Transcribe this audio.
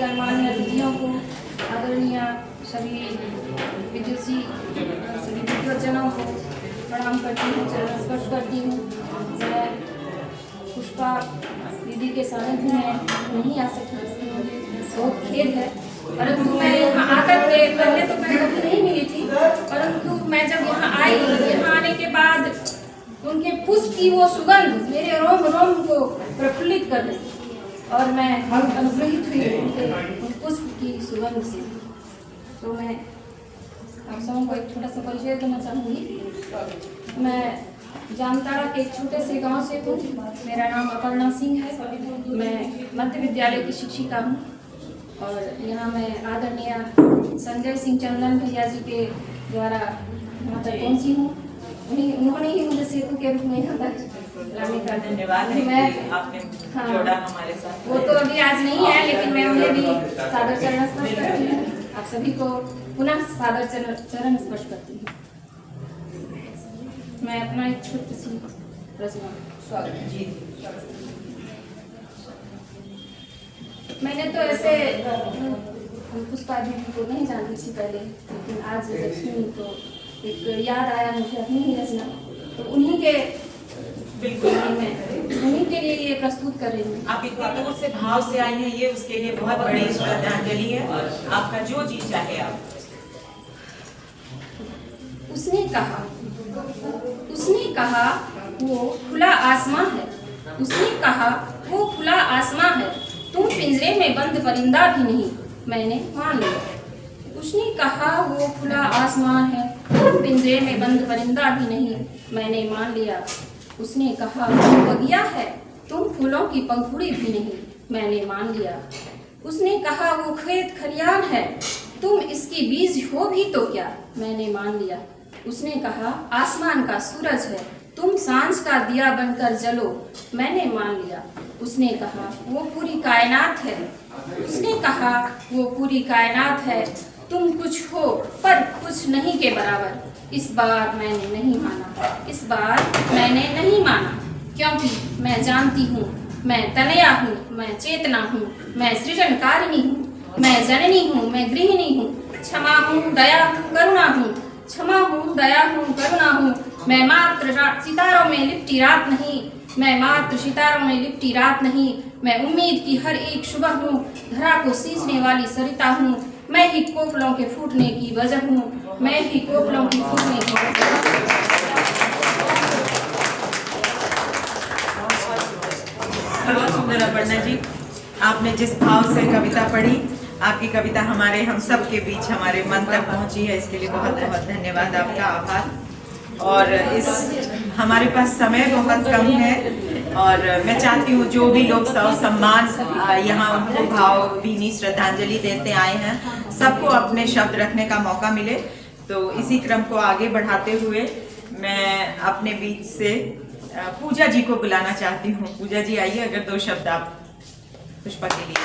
गणमान्य अतिथियों को, आदरणीय सभी विद्वजनों को प्रणाम करती हूँ, चरण स्पर्श करती हूँ। मैं पुष्पा दीदी के सानिध्य में नहीं आ सकती, इसलिए मुझे बहुत खेद है। परंतु मैं यहाँ आकर के पहले तो मैं कभी नहीं मिली थी, परंतु मैं जब यहाँ आई, यहाँ आने के बाद उनके पुष्प की वो सुगंध मेरे रोम रोम को प्रफुल्लित कर रही और मैं अनुग्रहित हुई उनके पुष्प की सुगंध से। तो मैं आप सबों को एक छोटा सा परिचय देना चाहूँगी। मैं जामताड़ा के एक छोटे से गांव से हूँ। मेरा नाम अपर्णा सिंह है। मैं मध्य विद्यालय की शिक्षिका हूँ और यहाँ मैं आदरणीय संजय सिंह चंदन भैया जी के द्वारा यहाँ तक पहुँची हूँ। उन्होंने ही मुझे सेतु के रूप में यहाँ तक लाने का धन्यवाद है मैं आपने जोड़ा हमारे साथ। वो तो अभी आज नहीं है, लेकिन मैं उन्हें भी सादर चरण स्पर्श करती हूँ। आप सभी को पुनः सादर चरण स्पर्श करती हूँ। मैं अपना एक छोटी सी रचना स्वागत जी। मैंने तो ऐसे पुष्पा दीदी को नहीं जानती थी पहले, लेकिन आज जब सुनी तो एक याद आया मुझे अपनी ही रचना, तो उन्हीं के लिए ये प्रस्तुत कर रही हूँ। आप इतनी दूर से भाव से आई हैं, ये उसके लिए बहुत बड़ी श्रद्धांजलि है। आपका जो जी चाहे आप। उसने कहा वो खुला आसमां है। उसने कहा वो खुला आसमां है, तुम पिंजरे में बंद परिंदा भी नहीं। मैंने मान लिया। उसने कहा वो खुला आसमां है, तुम पिंजरे में बंद परिंदा भी नहीं। मैंने मान लिया। उसने कहा वो बगिया है, तुम फूलों की पंखुड़ी भी नहीं। मैंने मान लिया। उसने कहा वो खेत खलियान है, तुम इसकी बीज हो भी तो क्या। मैंने मान लिया। उसने कहा आसमान का सूरज है, तुम सांझ का दिया बनकर जलो। मैंने मान लिया। उसने कहा वो पूरी कायनात है। उसने कहा वो पूरी कायनात है, तुम कुछ हो पर कुछ नहीं के बराबर। इस बार मैंने नहीं माना। इस बार मैंने नहीं माना, क्योंकि मैं जानती हूँ, मैं तनया हूँ, मैं चेतना हूँ, मैं सृजनकारिणी हूँ, मैं जननी हूँ, मैं गृहिणी हूँ, क्षमा हूँ, दया हूँ, करुणा हूँ। क्षमा हूँ, दया हूँ, करुणा हूँ। मैं मात्र सितारों में लिपटी रात नहीं। मैं मात्र सितारों में लिपटी रात नहीं। मैं उम्मीद की हर एक सुबह हूँ, धरा को सींचने वाली सरिता हूँ। मैं ही कोपलों के फूटने की वजह हूँ। मैं ही कोपलों की फूटने की वजह हूँ। बहुत सुंदर अपर्णा जी, आपने जिस भाव से कविता पढ़ी, आपकी कविता हमारे हम सब के बीच हमारे मन तक पहुंची है, इसके लिए बहुत बहुत धन्यवाद, आपका आभार। और इस हमारे पास समय बहुत कम है और मैं चाहती हूँ जो भी लोग सम्मान यहाँ उनको भावभीनी श्रद्धांजलि देते आए हैं, सबको अपने शब्द रखने का मौका मिले। तो इसी क्रम को आगे बढ़ाते हुए मैं अपने बीच से पूजा जी को बुलाना चाहती हूँ। पूजा जी आइए, अगर 2 शब्द आप पुष्पा के लिए।